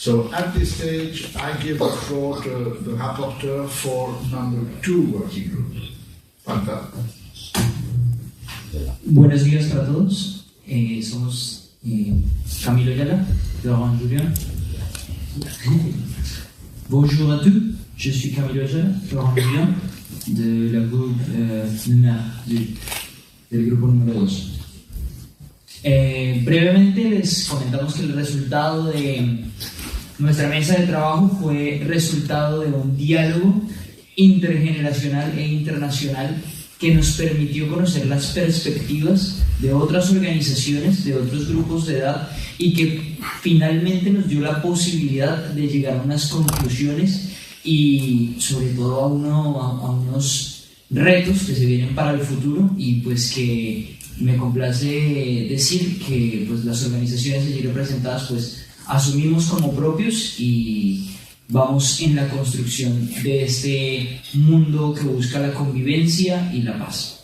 So at this stage, I give the floor to the rapporteur for number 2 working group. Panta. Buenos días para todos. Somos Camilo Ayala, de Laurent Julien. Bonjour à tous, je suis Camilo Ayala, de Laurent Julien, de la groupe numéro 2, del grupo número 2. Brevemente les comentamos que el resultado de nuestra mesa de trabajo fue resultado de un diálogo intergeneracional e internacional que nos permitió conocer las perspectivas de otras organizaciones, de otros grupos de edad, y que finalmente nos dio la posibilidad de llegar a unas conclusiones y sobre todo a unos retos que se vienen para el futuro, y pues que me complace decir que pues las organizaciones allí representadas pues asumimos como propios y vamos en la construcción de este mundo que busca la convivencia y la paz.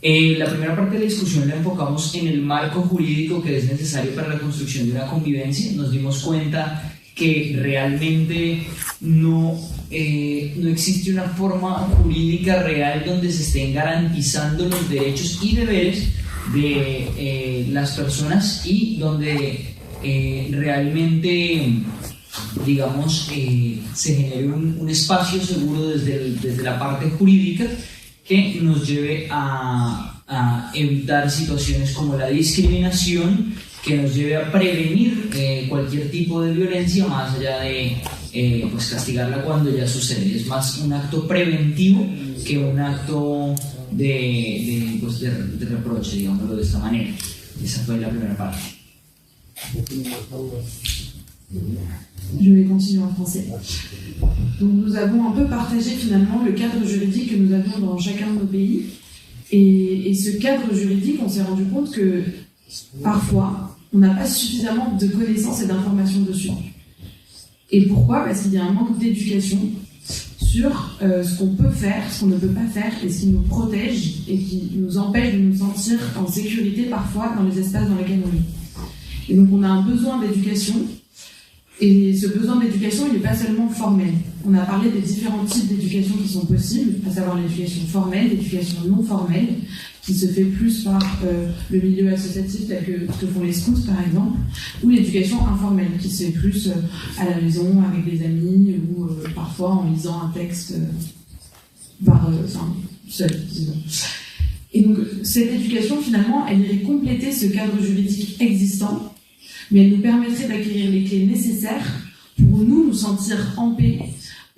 La primera parte de la discusión la enfocamos en el marco jurídico que es necesario para la construcción de una convivencia. Nos dimos cuenta que realmente no existe una forma jurídica real donde se estén garantizando los derechos y deberes de las personas, y donde realmente, digamos, se genere un espacio seguro desde la parte jurídica que nos lleve a evitar situaciones como la discriminación, que nos lleve a prevenir cualquier tipo de violencia, más allá de pues castigarla cuando ya sucede. Es más un acto preventivo que un acto de reproche, digámoslo de esta manera. Esa fue la primera parte. Je vais continuer en français. Donc nous avons un peu partagé finalement le cadre juridique que nous avions dans chacun de nos pays. Et ce cadre juridique, on s'est rendu compte que parfois, on n'a pas suffisamment de connaissances et d'informations dessus. Et pourquoi ? Parce qu'il y a un manque d'éducation sur ce qu'on peut faire, ce qu'on ne peut pas faire, et ce qui nous protège et qui nous empêche de nous sentir en sécurité parfois dans les espaces dans lesquels on vit. Et donc on a un besoin d'éducation, et ce besoin d'éducation, il n'est pas seulement formel. On a parlé des différents types d'éducation qui sont possibles, à savoir l'éducation formelle, l'éducation non formelle, qui se fait plus par le milieu associatif tel que ce que font les scouts par exemple, ou l'éducation informelle, qui se fait plus à la maison, avec des amis, ou parfois en lisant un texte seul, disons. Et donc cette éducation, finalement, elle irait compléter ce cadre juridique existant, mais elle nous permettrait d'acquérir les clés nécessaires pour nous sentir en paix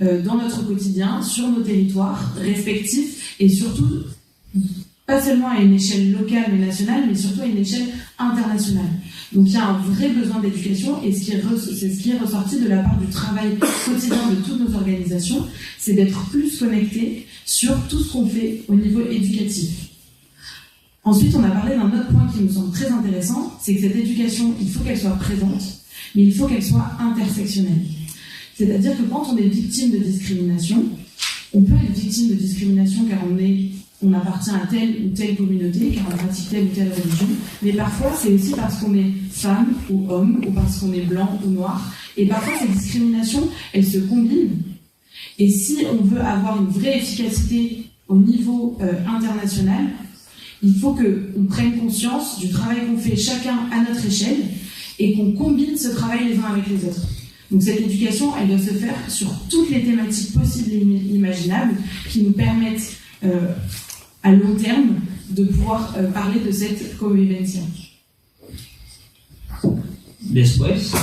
dans notre quotidien, sur nos territoires respectifs, et surtout, pas seulement à une échelle locale mais nationale, mais surtout à une échelle internationale. Donc il y a un vrai besoin d'éducation, et c'est ce qui est ressorti de la part du travail quotidien de toutes nos organisations, c'est d'être plus connectés sur tout ce qu'on fait au niveau éducatif. Ensuite, on a parlé d'un autre point qui nous semble très intéressant, c'est que cette éducation, il faut qu'elle soit présente, mais il faut qu'elle soit intersectionnelle. C'est-à-dire que quand on est victime de discrimination, on peut être victime de discrimination car on appartient à telle ou telle communauté, car on pratique telle ou telle religion, mais parfois c'est aussi parce qu'on est femme ou homme, ou parce qu'on est blanc ou noir, et parfois ces discriminations, elles se combinent. Et si on veut avoir une vraie efficacité au niveau international, il faut qu'on prenne conscience du travail qu'on fait chacun à notre échelle, et qu'on combine ce travail les uns avec les autres. Donc cette éducation, elle doit se faire sur toutes les thématiques possibles et imaginables qui nous permettent à long terme de pouvoir parler de cette convivencia. Después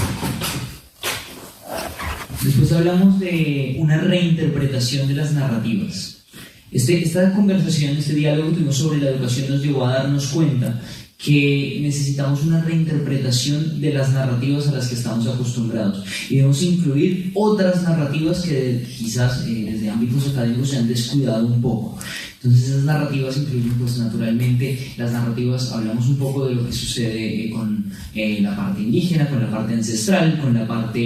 hablamos de una reinterpretación de las narrativas. Esta conversación, este diálogo que tuvimos sobre la educación nos llevó a darnos cuenta que necesitamos una reinterpretación de las narrativas a las que estamos acostumbrados, y debemos incluir otras narrativas que quizás desde ámbitos académicos se han descuidado un poco. Entonces esas narrativas incluyen pues naturalmente las narrativas, hablamos un poco de lo que sucede con la parte indígena, con la parte ancestral, con la parte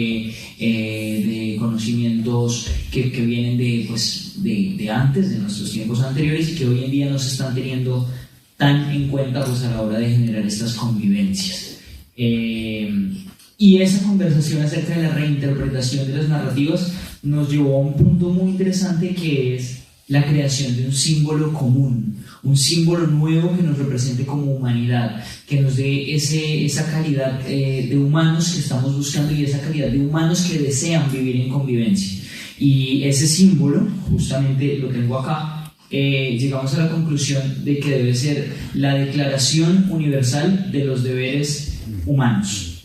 de conocimientos que vienen de antes, de nuestros tiempos anteriores, y que hoy en día no se están teniendo tan en cuenta pues, a la hora de generar estas convivencias. Y esa conversación acerca de la reinterpretación de las narrativas nos llevó a un punto muy interesante, que es la creación de un símbolo común, un símbolo nuevo que nos represente como humanidad, que nos dé esa calidad de humanos que estamos buscando y esa calidad de humanos que desean vivir en convivencia. Y ese símbolo, justamente lo tengo acá, llegamos a la conclusión de que debe ser la Declaración Universal de los Deberes Humanos,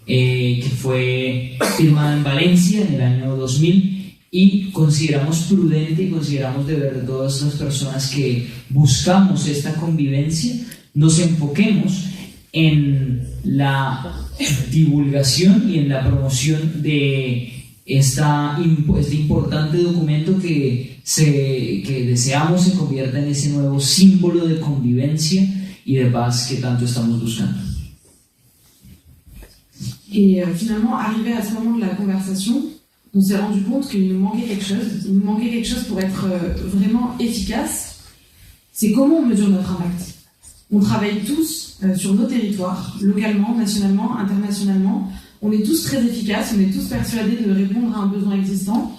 que fue firmada en Valencia en el año 2000. Y consideramos prudente y consideramos deber de todas las personas que buscamos esta convivencia, nos enfoquemos en la divulgación y en la promoción de este importante documento que deseamos se convierta en ese nuevo símbolo de convivencia y de paz que tanto estamos buscando. Et finalement, arrivé à ce moment de la conversation, on s'est rendu compte qu'il nous manquait quelque chose. Il nous manquait quelque chose pour être vraiment efficace. C'est comment on mesure notre impact. On travaille tous sur nos territoires, localement, nationalement, internationalement. On est tous très efficaces, on est tous persuadés de répondre à un besoin existant.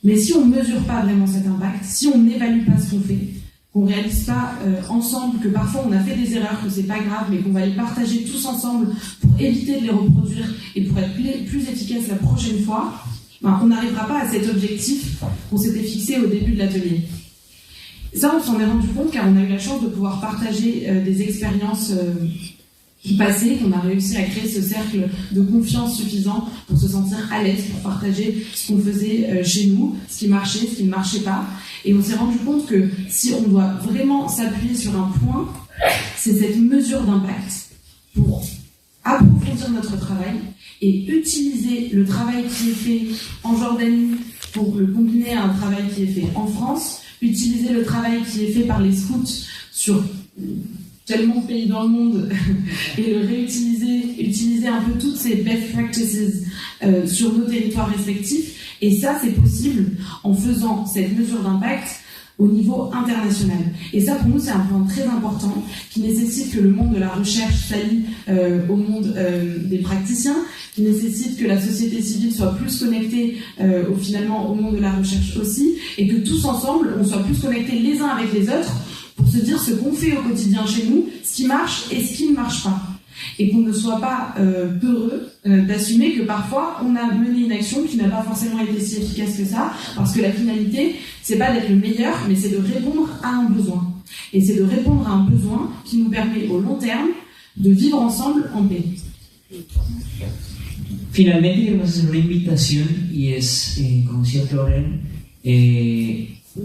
Mais si on ne mesure pas vraiment cet impact, si on n'évalue pas ce qu'on fait, qu'on ne réalise pas ensemble que parfois on a fait des erreurs, que c'est pas grave, mais qu'on va les partager tous ensemble pour éviter de les reproduire et pour être plus efficace la prochaine fois, on n'arrivera pas à cet objectif qu'on s'était fixé au début de l'atelier. Ça, on s'en est rendu compte car on a eu la chance de pouvoir partager des expériences passées, qu'on a réussi à créer ce cercle de confiance suffisant pour se sentir à l'aise, pour partager ce qu'on faisait chez nous, ce qui marchait, ce qui ne marchait pas. Et on s'est rendu compte que si on doit vraiment s'appuyer sur un point, c'est cette mesure d'impact pour approfondir notre travail et utiliser le travail qui est fait en Jordanie pour le combiner à un travail qui est fait en France, utiliser le travail qui est fait par les scouts sur tellement de pays dans le monde et le réutiliser, utiliser un peu toutes ces best practices sur nos territoires respectifs. Et ça, c'est possible en faisant cette mesure d'impact au niveau international. Et ça, pour nous, c'est un point très important qui nécessite que le monde de la recherche s'allie au monde des praticiens, qui nécessite que la société civile soit plus connectée finalement au monde de la recherche aussi, et que tous ensemble, on soit plus connectés les uns avec les autres pour se dire ce qu'on fait au quotidien chez nous, ce qui marche et ce qui ne marche pas. Et qu'on ne soit pas peureux d'assumer que parfois on a mené une action qui n'a pas forcément été si efficace que ça, parce que la finalité, c'est pas d'être le meilleur, mais c'est de répondre à un besoin. Et c'est de répondre à un besoin qui nous permet au long terme de vivre ensemble en paix. Finalmente queremos hacer una invitación y es, como decía Floren,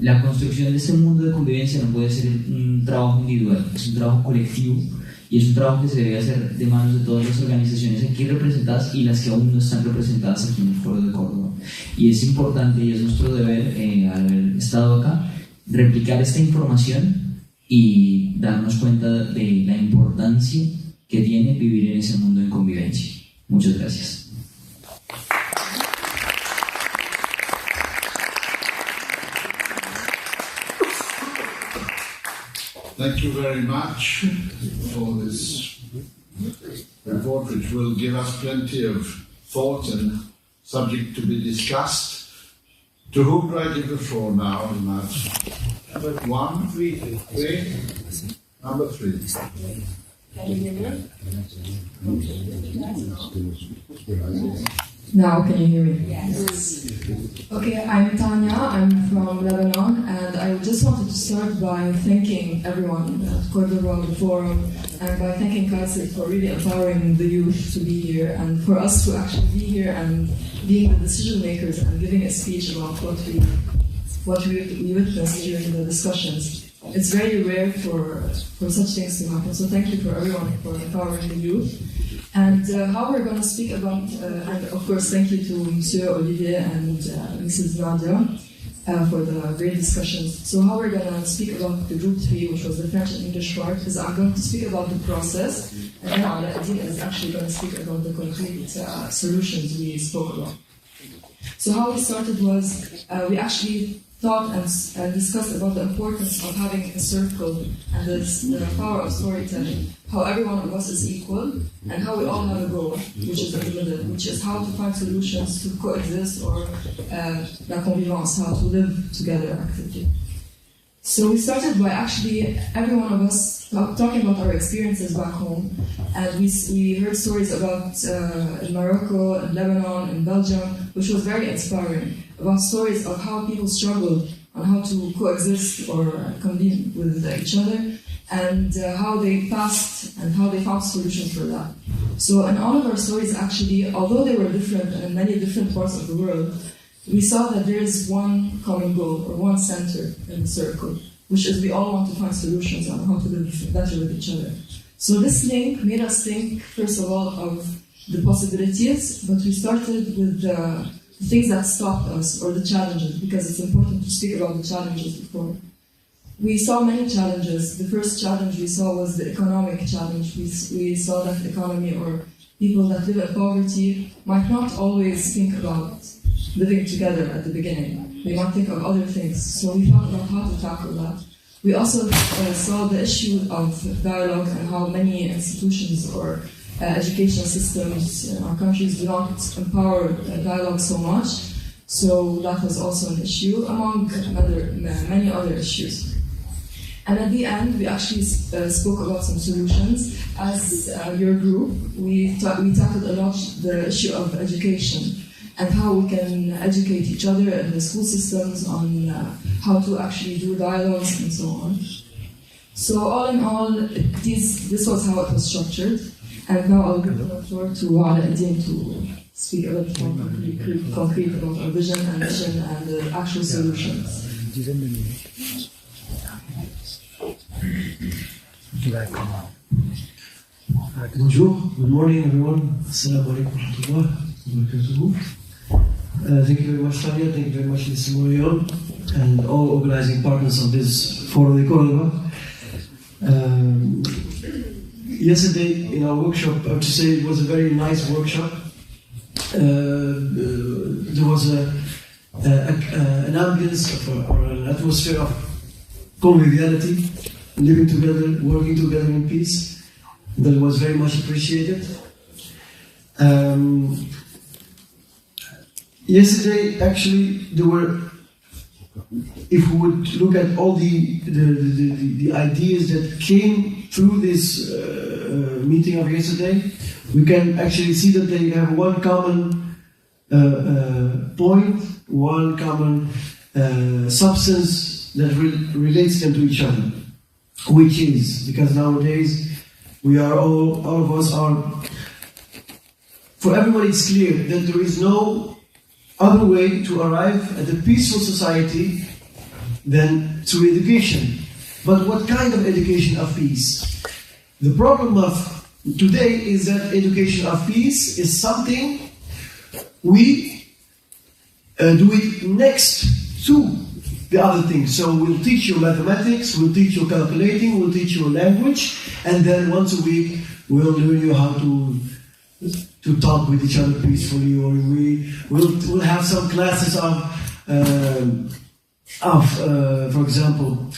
la construcción de este mundo de convivencia no puede ser un trabajo individual, es un trabajo colectivo. Y es un trabajo que se debe hacer de manos de todas las organizaciones aquí representadas y las que aún no están representadas aquí en el Foro de Córdoba. Y es importante y es nuestro deber, al haber estado acá, replicar esta información y darnos cuenta de la importancia que tiene vivir en ese mundo en convivencia. Muchas gracias. Thank you very much for this report, which will give us plenty of thought and subject to be discussed. To whom do I give the floor now? Number 1, 3. Number 3. Now, can you hear me? Yes. Okay, I'm Tanya, I'm from Lebanon, and I just wanted to start by thanking everyone at Cordoue, the forum, and by thanking Kaiser for really empowering the youth to be here, and for us to actually be here and being the decision makers and giving a speech about what we witnessed during the discussions. It's very rare for such things to happen, so thank you for everyone for empowering the youth. And how we're going to speak about, and of course thank you to Monsieur Olivier and Mrs. Nadia for the great discussions. So how we're going to speak about the group 3, which was the French and English part, is I'm going to speak about the process, and then Adine is actually going to speak about the concrete solutions we spoke about. So how we started was, we actually thought and discussed about the importance of having a circle and the power of storytelling, how every one of us is equal, and how we all have a goal, which is in the middle, which is how to find solutions to coexist, or la convivence, how to live together actively. So we started by actually every one of us talking about our experiences back home, and we heard stories about in Morocco, in Lebanon, in Belgium, which was very inspiring, about stories of how people struggled on how to coexist or convene with each other, and how they passed and how they found solutions for that. So in all of our stories, actually, although they were different and in many different parts of the world, we saw that there is one common goal, or one center in the circle, which is we all want to find solutions on how to live better with each other. So this link made us think, first of all, of the possibilities, but we started with the things that stopped us, or the challenges, because it's important to speak about the challenges before. We saw many challenges. The first challenge we saw was the economic challenge. We saw that economy, or people that live in poverty, might not always think about living together at the beginning. They might think of other things. So we thought about how to tackle that. We also saw the issue of dialogue and how many institutions or educational systems in our countries do not empower dialogue so much. So that was also an issue, among many other issues. And at the end, we actually spoke about some solutions. As your group, we tackled a lot the issue of education and how we can educate each other in the school systems on how to actually do dialogues and so on. So all in all, this was how it was structured. And now I'll give the floor to Ala Eddin to speak a bit more concrete about our vision and mission and the actual solutions. Bonjour, good morning everyone. Assalamu alaikum wa rahmatullah. Thank you very much, Tanya. Thank you very much, Mr. Morion, and all organizing partners of this Foro de Cordoue. Yesterday in our workshop, I have to say it was a very nice workshop. There was an ambience or an atmosphere of conviviality, living together, working together in peace. That was very much appreciated. Yesterday, actually, there were, if we would look at all the ideas that came through this meeting of yesterday, we can actually see that they have one common point, one common substance that relates them to each other, which is, because nowadays we are all of us are, for everyone it's clear that there is no other way to arrive at a peaceful society than through education. But what kind of education of peace? The problem of today is that education of peace is something we do it next to the other things. So we'll teach you mathematics, we'll teach you calculating, we'll teach you language, and then once a week we'll learn you how to talk with each other peacefully, or we'll have some classes of for example,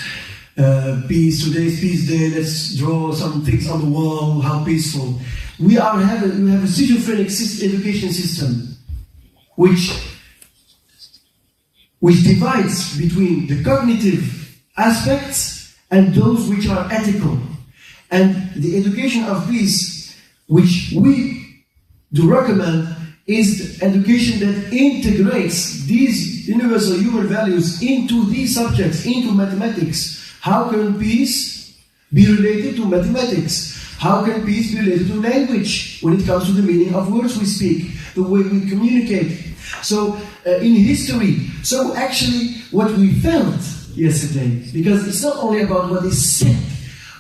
peace. Today's peace day. Let's draw some things on the wall. How peaceful. We have a schizophrenic education system, which divides between the cognitive aspects and those which are ethical. And the education of peace, which we do recommend, is the education that integrates these universal human values into these subjects, into mathematics. How can peace be related to mathematics? How can peace be related to language when it comes to the meaning of words we speak, the way we communicate? So in history, so actually what we felt yesterday, because it's not only about what is said,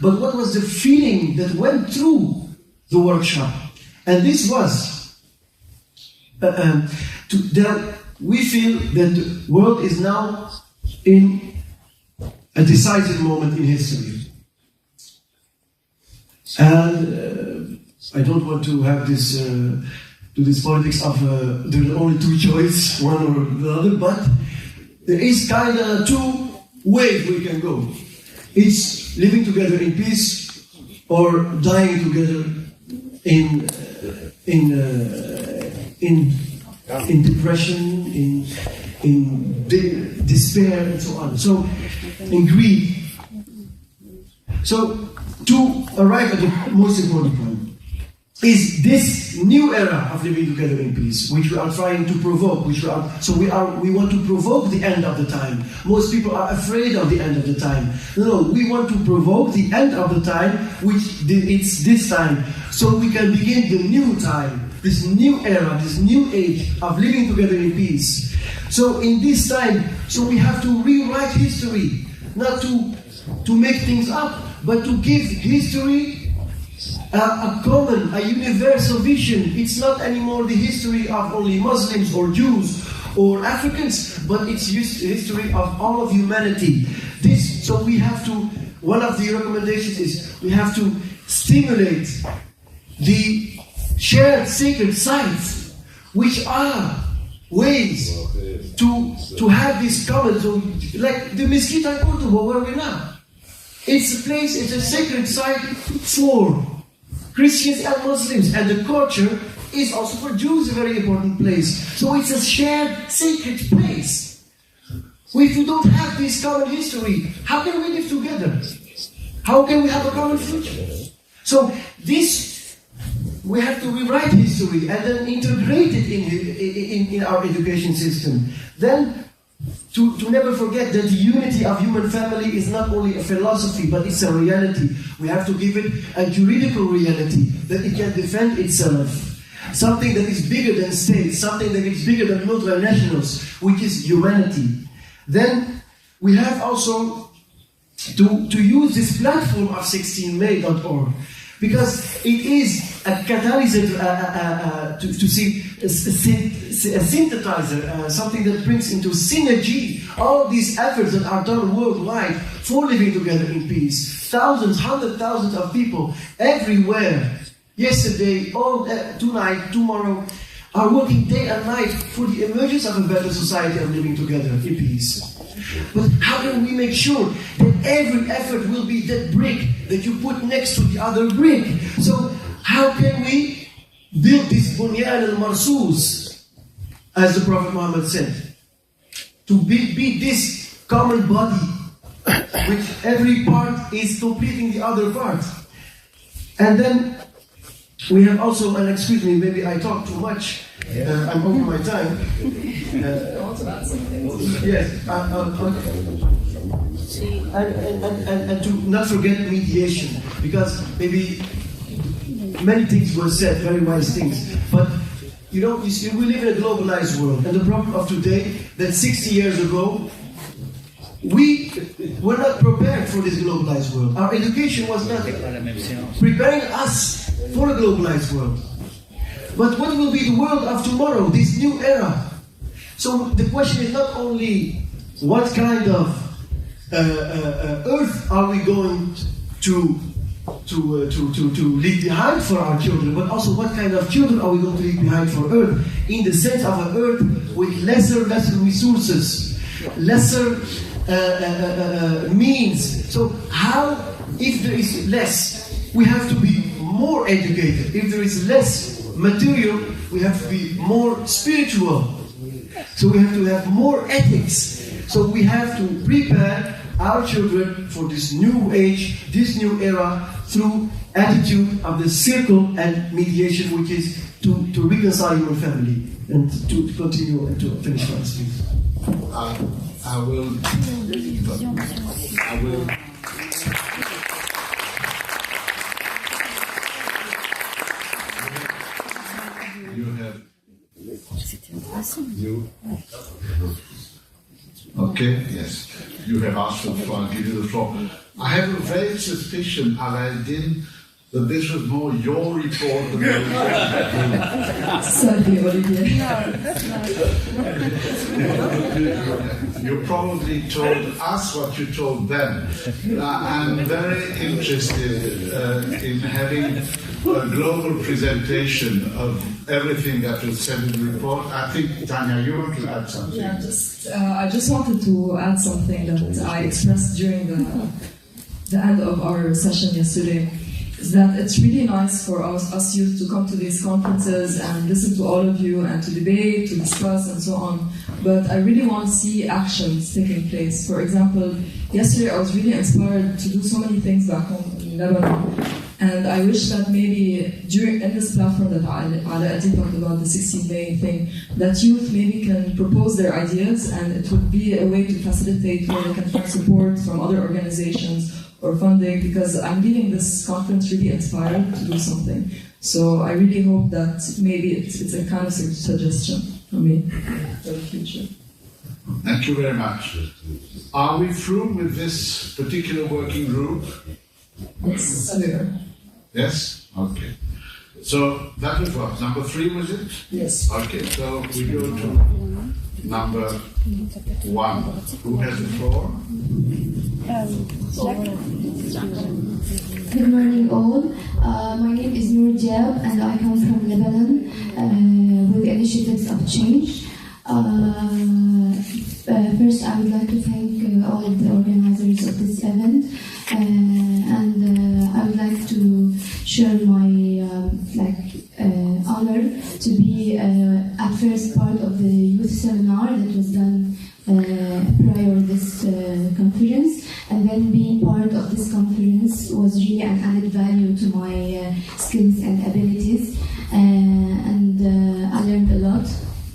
but what was the feeling that went through the workshop. And this was that we feel that the world is now in a decisive moment in history. And I don't want to have this to this politics of there are only two choices, one or the other, but there is kind of two ways we can go. It's living together in peace or dying together in depression, in despair, and so on. So, in greed. So, to arrive at the most important point is this new era of living together in peace, which we are trying to provoke. We want to provoke the end of the time. Most people are afraid of the end of the time. No, we want to provoke the end of the time, it's this time, so we can begin the new time, this new era, this new age of living together in peace. So in this time, so we have to rewrite history, not to make things up, but to give history a common, a universal vision. It's not anymore the history of only Muslims or Jews or Africans, but it's history of all of humanity. So we have to, one of the recommendations is we have to stimulate the shared sacred sites, which are ways to have this common, so like the Mesquite in Cordoue, where we're now. It's a place, it's a sacred site for Christians and Muslims, and the culture is also for Jews a very important place. So it's a shared sacred place. If you don't have this common history, how can we live together? How can we have a common future? So this, we have to rewrite history and then integrate it in our education system. Then to never forget that the unity of human family is not only a philosophy, but it's a reality. We have to give it a juridical reality, that it can defend itself. Something that is bigger than states, something that is bigger than multinationals, which is humanity. Then we have also to use this platform of 16may.org, because it is a catalyst, a synthesizer, something that brings into synergy all these efforts that are done worldwide for living together in peace. Thousands, hundreds of thousands of people everywhere, yesterday, tonight, tomorrow, are working day and night for the emergence of a better society of living together in peace. But how can we make sure that every effort will be that brick that you put next to the other brick? So how can we build this bunyan al-marsus, as the Prophet Muhammad said, to be this common body, which every part is completing the other part. And then we have also, and excuse me, maybe I talk too much. I'm over my time. Yes. And to not forget mediation, because maybe many things were said, very wise things. But you know, we live in a globalized world, and the problem of today, that 60 years ago, we were not prepared for this globalized world. Our education was not preparing us for a globalized world. But what will be the world of tomorrow, this new era? So the question is not only what kind of earth are we going to leave behind for our children, but also what kind of children are we going to leave behind for earth, in the sense of an earth with lesser resources, lesser means. So how, if there is less, we have to be more educated. If there is less material, we have to be more spiritual. So we have to have more ethics. So we have to prepare our children for this new age, this new era, through attitude of the circle and mediation, which is to reconcile your family and to continue and to finish my speech. I will. You have. Okay, yes. You have asked for the floor, I'll give you the floor. I have a vague suspicion, Aladdin, that this was more your report than yours. Sorry, Olivier. You probably told us what you told them. I'm very interested in having a global presentation of everything that was said in the report. I think, Tanya, you want to add something? Yeah, I just wanted to add something that I expressed during the end of our session yesterday. Is that it's really nice for us youth to come to these conferences and listen to all of you and to debate, to discuss, and so on. But I really want to see actions taking place. For example, yesterday I was really inspired to do so many things back home in Lebanon. And I wish that maybe in this platform that Ala talked about, the 16 May thing, that youth maybe can propose their ideas, and it would be a way to facilitate where they can find support from other organizations or funding, because I'm leaving this conference really inspired to do something. So I really hope that maybe it's a kind of suggestion for me for the future. Thank you very much. Are we through with this particular working group? Yes, we are. Yes? Okay. So that was what? Number 3, was it? Yes. Okay, so we go to number 1. Who has the floor? Good morning all. My name is Noor Diab and I come from Lebanon with initiatives of change. First I would like to thank all of the organizers of this event, and I would like to share my honor to be at first part of the youth seminar that was done prior to this conference, and then being part of this conference was really an added value to my skills and abilities, and I learned a lot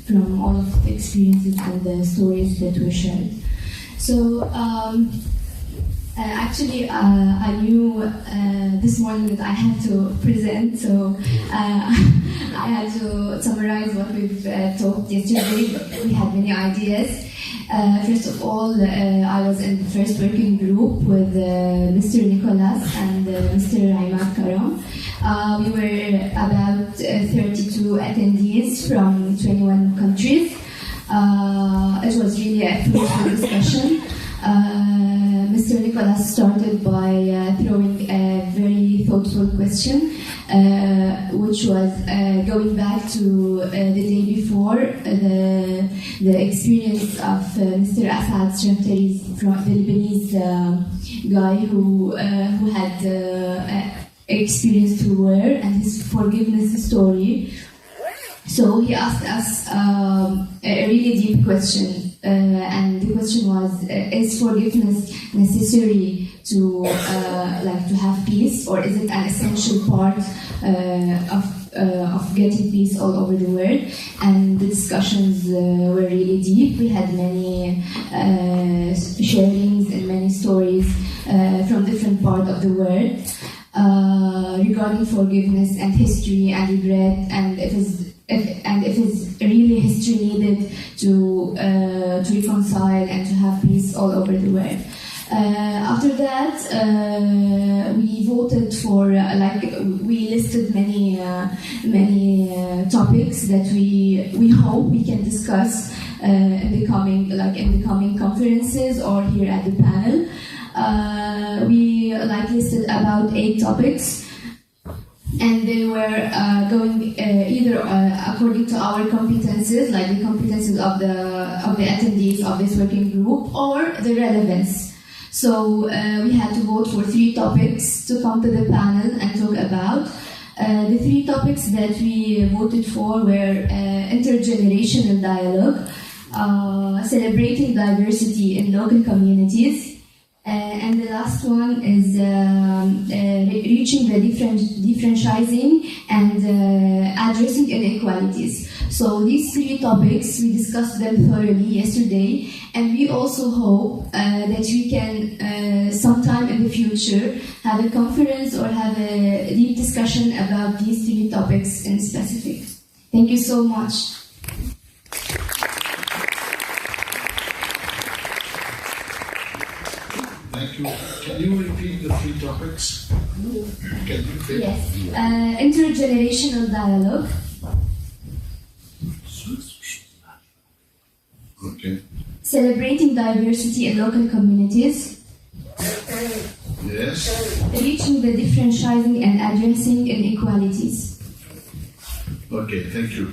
from all of the experiences and the stories that were shared. So actually I knew this morning that I had to present, so I had to summarize what we've talked yesterday. We had many ideas. First of all, I was in the first working group with Mr. Nicholas and Mr. Imad Karam. We were about 32 attendees from 21 countries. It was really a fruitful discussion. Mr. Nicholas started by throwing a very thoughtful question, which was going back to the day before, the experience of Mr. Asad Shantari's, the Lebanese guy who had experienced through war, and his forgiveness story. So he asked us a really deep question, and the question was: is forgiveness necessary to have peace, or is it an essential part of getting peace all over the world? And the discussions were really deep. We had many sharings and many stories from different parts of the world regarding forgiveness and history and regret, and if it's really history needed to reconcile and to have peace all over the world. After that, we voted for we listed many topics that we hope we can discuss in the coming conferences or here at the panel. We listed about 8 topics, and they were going either according to our competences, like the competences of the attendees of this working group, or the relevance. So we had to vote for 3 topics to come to the panel and talk about. The 3 topics that we voted for were intergenerational dialogue, celebrating diversity in local communities, and the last one is reaching the differentiating and addressing inequalities. So these 3 topics, we discussed them thoroughly yesterday, and we also hope that we can sometime in the future have a conference or have a deep discussion about these 3 topics in specific. Thank you so much. Thank you. Can you repeat the 3 topics? Can you repeat? Yes. Intergenerational dialogue. Okay. Celebrating diversity in local communities. Yes. Reaching the differentiating and addressing inequalities. Okay, thank you.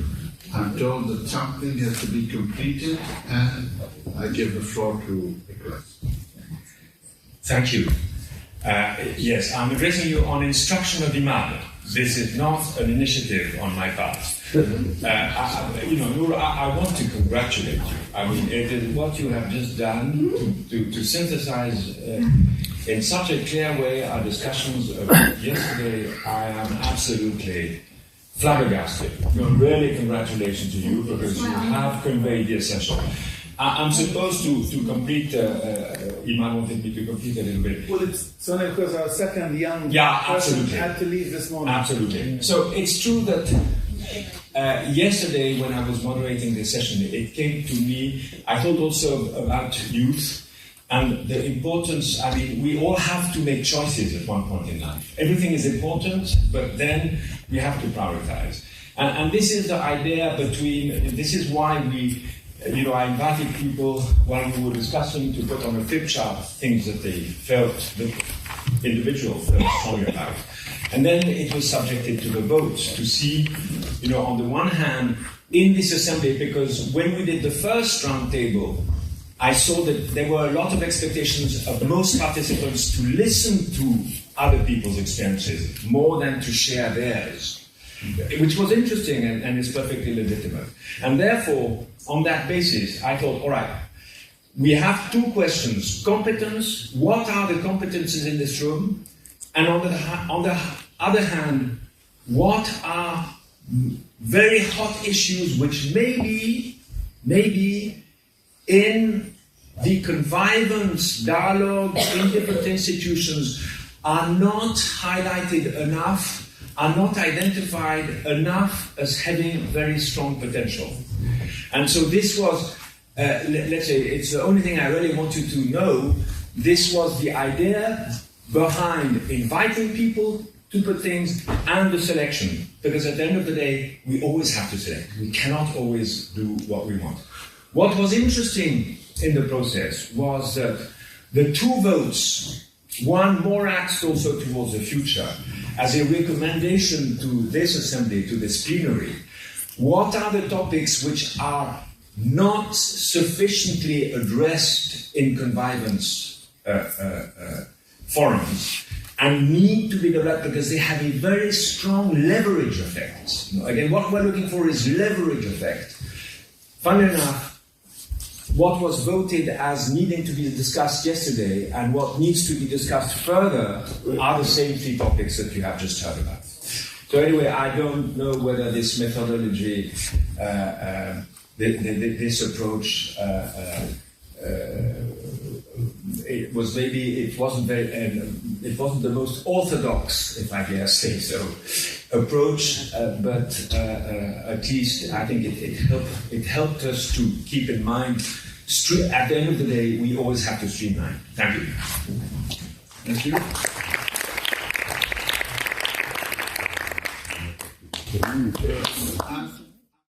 I'm told that something has to be completed, and I give the floor to Nicholas. Thank you. Yes, I'm addressing you on instruction of Imam. This is not an initiative on my part. Noor, I want to congratulate you. I mean, it is what you have just done to synthesize in such a clear way our discussions of yesterday. I am absolutely flabbergasted. Really, congratulations to you, because you have conveyed the essential. I'm supposed to complete, Iman wanted me to complete a little bit. Well, it's only because our second young person had to leave this morning. Absolutely. So it's true that yesterday when I was moderating this session, it came to me, I thought also about youth and the importance. I mean, we all have to make choices at one point in life. Everything is important, but then we have to prioritize. And this is the idea this is why I invited people while we were discussing to put on a flip chart things that they felt, the individual felt strongly about. And then it was subjected to the vote to see, on the one hand, in this assembly, because when we did the first round table, I saw that there were a lot of expectations of most participants to listen to other people's experiences more than to share theirs, which was interesting and is perfectly legitimate. And therefore, on that basis, I thought, all right, we have two questions. Competence, what are the competences in this room? And on the other hand, what are very hot issues which maybe in the convivence, dialogue, in different institutions are not highlighted enough, are not identified enough as having very strong potential. And so this was, let's say, it's the only thing I really want you to know. This was the idea behind inviting people to put things and the selection. Because at the end of the day, we always have to select. We cannot always do what we want. What was interesting in the process was that the two votes, one more axed also towards the future, as a recommendation to this assembly, to this plenary. What are the topics which are not sufficiently addressed in convivance forums and need to be developed because they have a very strong leverage effect? Again, what we're looking for is leverage effect. Funnily enough, what was voted as needing to be discussed yesterday and what needs to be discussed further are the same three topics that you have just heard about. So anyway, I don't know whether this methodology, this approach, it wasn't the most orthodox, if I dare say so, approach, but at least I think it helped us to keep in mind. At the end of the day, we always have to streamline. Thank you. Thank you.